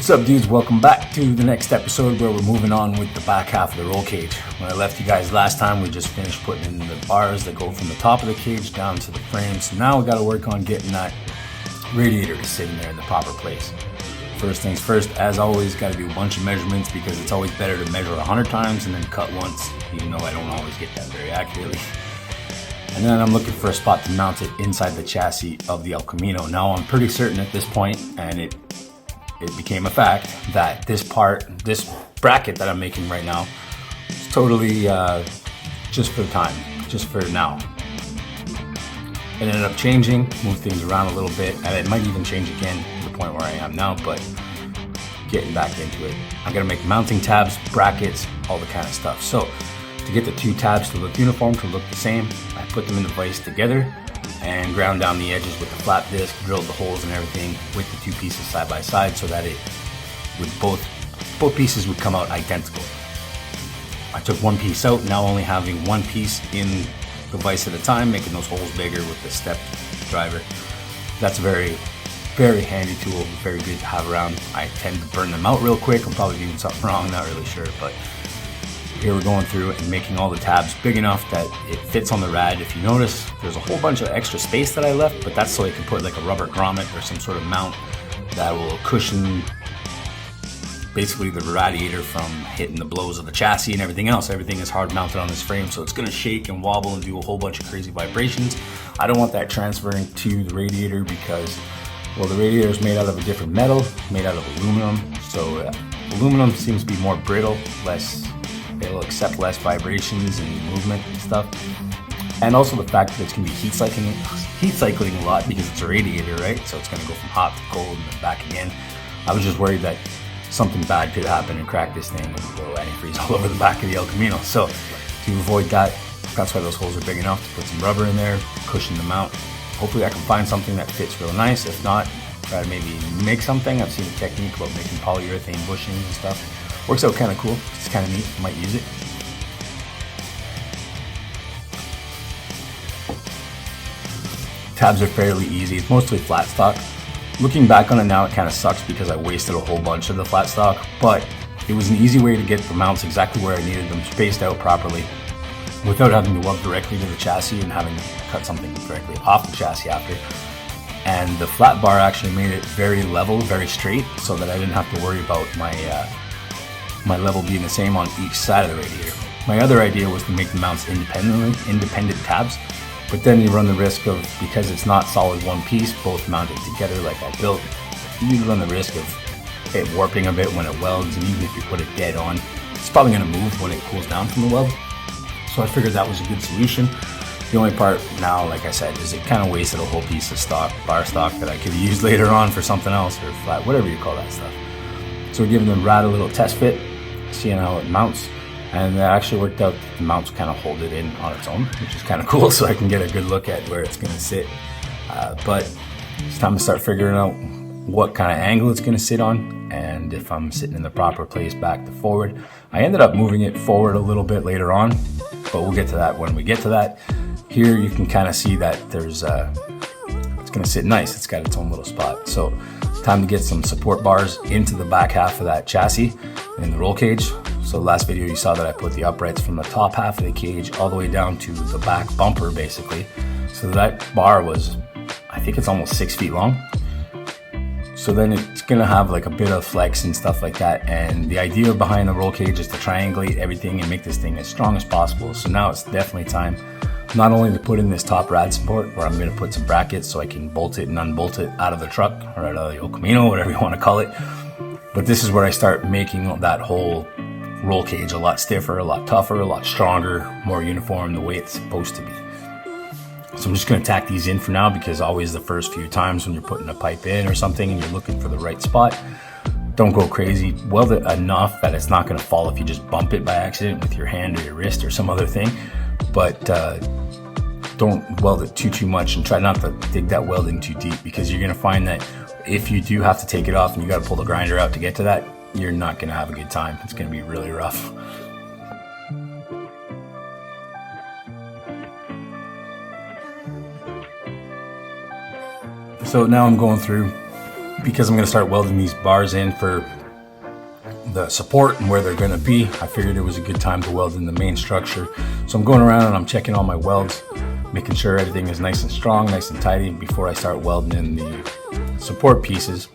What's up, dudes? Welcome back to the next episode where we're moving on with the back half of the roll cage. When I left you guys last time, we just finished putting in the bars that go from the top of the cage down to the frame. So now we got to work on getting that radiator to sit in there in the proper place. First things first, as always, got to do a bunch of measurements because it's always better to measure 100 times and then cut once, even though I don't always get that very accurately. And then I'm looking for a spot to mount it inside the chassis of the ElCamino. Now I'm pretty certain at this point, and it became a fact, that this bracket that I'm making right now is totally just for time, just for now. It ended up changing, moved things around a little bit, and it might even change again to the point where I am now, but getting back into it. I'm gonna make mounting tabs, brackets, all the kind of stuff. So to get the two tabs to look uniform, to look the same, I put them in the vise together and ground down the edges with the flap disc, drilled the holes and everything with the two pieces side by side so that it would both pieces would come out identical. I took one piece out, now only having one piece in the vise at a time, making those holes bigger with the step driver. That's a very, very handy tool, very good to have around. I tend to burn them out real quick. I'm probably doing something wrong, not really sure, but here we're going through and making all the tabs big enough that it fits on the rad. If you notice, there's a whole bunch of extra space that I left, but that's so I can put like a rubber grommet or some sort of mount that will cushion basically the radiator from hitting the blows of the chassis and everything else. Everything is hard mounted on this frame, so it's gonna shake and wobble and do a whole bunch of crazy vibrations. I don't want that transferring to the radiator because, well, the radiator is made out of a different metal, made out of aluminum. So aluminum seems to be more brittle, it'll accept less vibrations and movement and stuff. And also the fact that it's gonna be heat cycling a lot because it's a radiator, right? So it's gonna go from hot to cold and then back again. I was just worried that something bad could happen and crack this thing and go antifreeze all over the back of the ElCamino. So to avoid that, that's why those holes are big enough to put some rubber in there, cushion them out. Hopefully I can find something that fits real nice. If not, try to maybe make something. I've seen a technique about making polyurethane bushings and stuff. Works out kind of cool. It's kind of neat. Might use it. Tabs are fairly easy. It's mostly flat stock. Looking back on it now, it kind of sucks because I wasted a whole bunch of the flat stock, but it was an easy way to get the mounts exactly where I needed them, spaced out properly, without having to weld directly to the chassis and having to cut something directly off the chassis after. And the flat bar actually made it very level, very straight, so that I didn't have to worry about my level being the same on each side of the radiator. My other idea was to make the mounts independent tabs, but then you run the risk of, because it's not solid one piece, both mounted together like I built, you run the risk of it warping a bit when it welds, and even if you put it dead on, it's probably gonna move when it cools down from the weld. So I figured that was a good solution. The only part now, like I said, is it kind of wasted a whole piece of stock, bar stock, that I could have used later on for something else, or flat, whatever you call that stuff. So we're giving the rad a little test fit, seeing how it mounts, and it actually worked out that the mounts kind of hold it in on its own, which is kind of cool, so I can get a good look at where it's going to sit. But it's time to start figuring out what kind of angle it's going to sit on, and if I'm sitting in the proper place back to forward. I ended up moving it forward a little bit later on, but we'll get to that when we get to that. Here you can kind of see that there's it's going to sit nice. It's got its own little spot. So it's time to get some support bars into the back half of that chassis in the roll cage. So last video you saw that I put the uprights from the top half of the cage all the way down to the back bumper basically. So that bar was, I think it's almost 6 feet long. So then it's gonna have like a bit of flex and stuff like that. And the idea behind the roll cage is to triangulate everything and make this thing as strong as possible. So now it's definitely time not only to put in this top rad support, where I'm gonna put some brackets so I can bolt it and unbolt it out of the truck or out of the ElCamino, whatever you wanna call it. But this is where I start making that whole roll cage a lot stiffer, a lot tougher, a lot stronger, more uniform, the way it's supposed to be. So I'm just gonna tack these in for now, because always the first few times when you're putting a pipe in or something and you're looking for the right spot, don't go crazy. Weld it enough that it's not gonna fall if you just bump it by accident with your hand or your wrist or some other thing. But don't weld it too much, and try not to dig that welding too deep, because you're gonna find that if you do have to take it off and you gotta pull the grinder out to get to that, you're not gonna have a good time. It's gonna be really rough. So now I'm going through, because I'm going to start welding these bars in for the support and where they're going to be, I figured it was a good time to weld in the main structure. So I'm going around and I'm checking all my welds, making sure everything is nice and strong, nice and tidy before I start welding in the support pieces.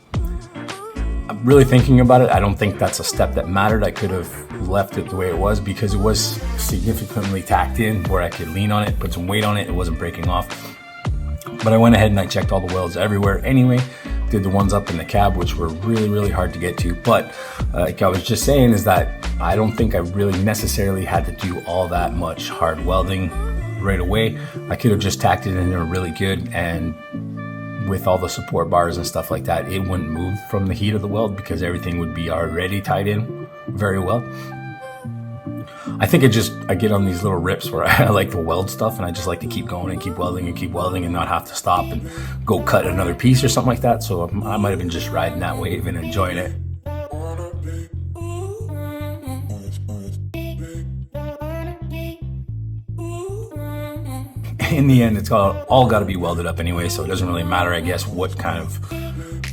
I'm really thinking about it. I don't think that's a step that mattered. I could have left it the way it was because it was significantly tacked in where I could lean on it, put some weight on it. It wasn't breaking off. But I went ahead and I checked all the welds everywhere anyway. Did the ones up in the cab, which were really hard to get to. But like I was just saying, is that I don't think I really necessarily had to do all that much hard welding right away. I could have just tacked it in there really good, and with all the support bars and stuff like that, it wouldn't move from the heat of the weld because everything would be already tied in very well. I think I get on these little rips where I like to weld stuff, and I just like to keep going and keep welding and not have to stop and go cut another piece or something like that. So I might have been just riding that wave and enjoying it. In the end, it's all got to be welded up anyway, so it doesn't really matter, I guess, what kind of,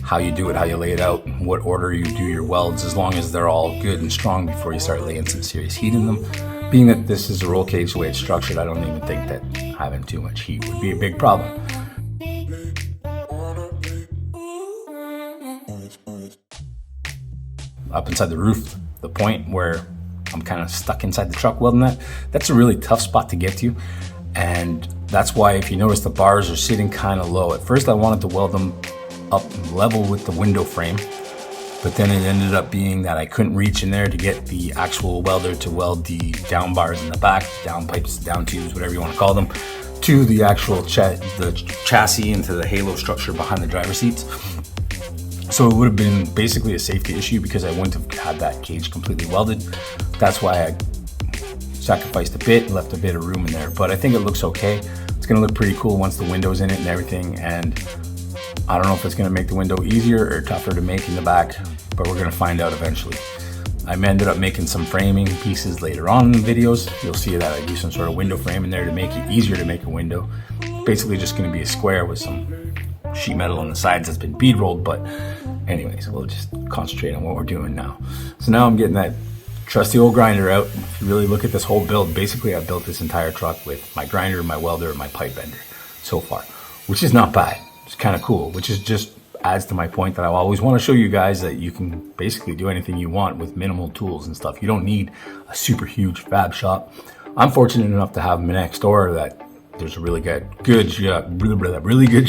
how you do it, how you lay it out, what order you do your welds, as long as they're all good and strong before you start laying some serious heat in them. Being that this is a roll cage, the way it's structured, I don't even think that having too much heat would be a big problem. Up inside the roof, the point where I'm kind of stuck inside the truck welding that's a really tough spot to get to. And that's why, if you notice, the bars are sitting kind of low. At first I wanted to weld them up level with the window frame, but then it ended up being that I couldn't reach in there to get the actual welder to weld the down bars in the back, down pipes, down tubes, whatever you want to call them, to the actual the chassis and to the halo structure behind the driver's seats. So it would have been basically a safety issue because I wouldn't have had that cage completely welded. That's why I sacrificed a bit and left a bit of room in there, but I think it looks okay. It's going to look pretty cool once the window's in it and everything, and I don't know if it's going to make the window easier or tougher to make in the back, but we're going to find out eventually. I ended up making some framing pieces later on in the videos. You'll see that I do some sort of window frame in there to make it easier to make a window. Basically just going to be a square with some sheet metal on the sides that's been bead rolled, but anyways, we'll just concentrate on what we're doing now. So now I'm getting that trusty old grinder out. If you really look at this whole build, basically I built this entire truck with my grinder, my welder, and my pipe bender so far, which is not bad. It's kind of cool, which is just adds to my point that I always want to show you guys that you can basically do anything you want with minimal tools and stuff. You don't need a super huge fab shop. I'm fortunate enough to have next door that there's a really good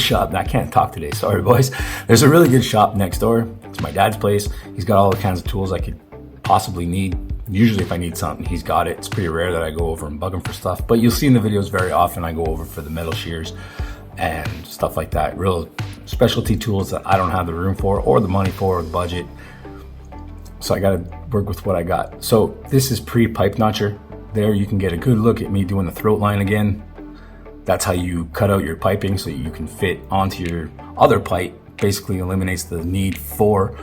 shop. I can't talk today, sorry boys. There's a really good shop next door. It's my dad's place. He's got all the kinds of tools I could possibly need. Usually if I need something, he's got it. It's pretty rare that I go over and bug him for stuff, but you'll see in the videos very often I go over for the metal shears and stuff like that. Real specialty tools that I don't have the room for or the money for or the budget. So I got to work with what I got. So this is pre-pipe notcher. There you can get a good look at me doing the throat line again. That's how you cut out your piping so you can fit onto your other pipe. Basically eliminates the need for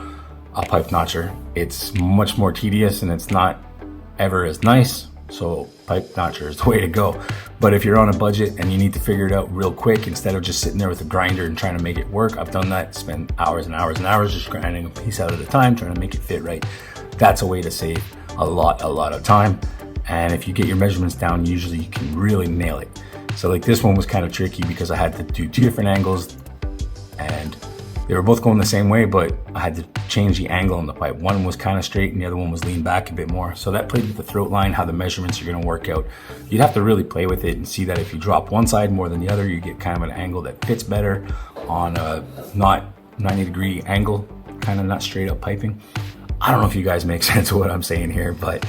a pipe notcher. It's much more tedious and it's not ever as nice. So pipe notcher is the way to go. But if you're on a budget and you need to figure it out real quick, instead of just sitting there with a grinder and trying to make it work, I've done that, spent hours and hours and hours just grinding a piece out at a time, trying to make it fit right. That's a way to save a lot of time. And if you get your measurements down, usually you can really nail it. So like this one was kind of tricky because I had to do two different angles and they were both going the same way, but I had to change the angle on the pipe. One was kind of straight and the other one was leaned back a bit more. So that played with the throat line, how the measurements are going to work out. You'd have to really play with it and see that if you drop one side more than the other, you get kind of an angle that fits better on a not 90-degree angle, kind of not straight up piping. I don't know if you guys make sense of what I'm saying here, but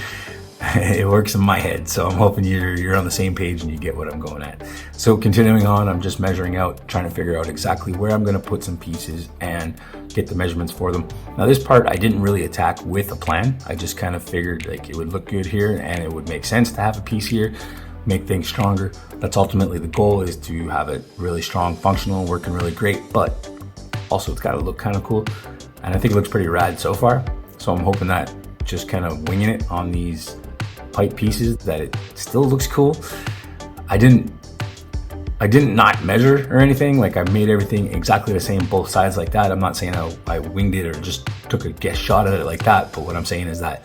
it works in my head. So I'm hoping you're on the same page and you get what I'm going at. So continuing on, I'm just measuring out, trying to figure out exactly where I'm going to put some pieces and get the measurements for them. Now this part I didn't really attack with a plan. I just kind of figured like it would look good here and it would make sense to have a piece here, make things stronger. That's ultimately the goal, is to have it really strong, functional, working really great, but also it's got to look kind of cool. And I think it looks pretty rad so far. So I'm hoping that just kind of winging it on these pipe pieces that it still looks cool. I didn't not measure or anything. Like I made everything exactly the same both sides like that. I'm not saying I winged it or just took a guess shot at it like that, but what I'm saying is that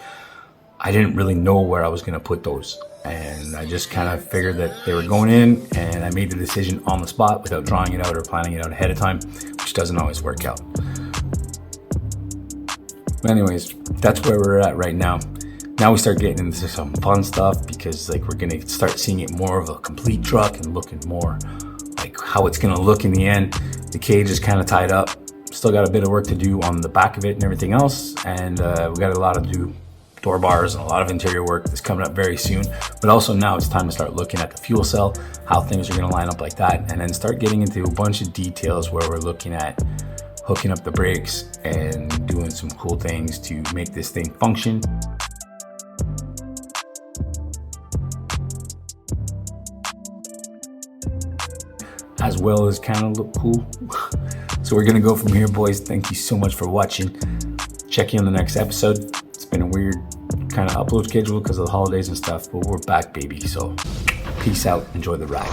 I didn't really know where I was going to put those, and I just kind of figured that they were going in, and I made the decision on the spot without drawing it out or planning it out ahead of time, which doesn't always work out. But anyways, that's where we're at right now. Now we start getting into some fun stuff, because like we're gonna start seeing it more of a complete truck and looking more like how it's gonna look in the end. The cage is kind of tied up. Still got a bit of work to do on the back of it and everything else, and we got a lot to do. Door bars and a lot of interior work that's coming up very soon. But also now it's time to start looking at the fuel cell, how things are gonna line up like that, and then start getting into a bunch of details where we're looking at hooking up the brakes and doing some cool things to make this thing function. As well as kind of look cool. So we're gonna go from here, boys. Thank you so much for watching. Check you on the next episode. It's been a weird kind of upload schedule because of the holidays and stuff, but we're back, baby. So peace out, enjoy the ride.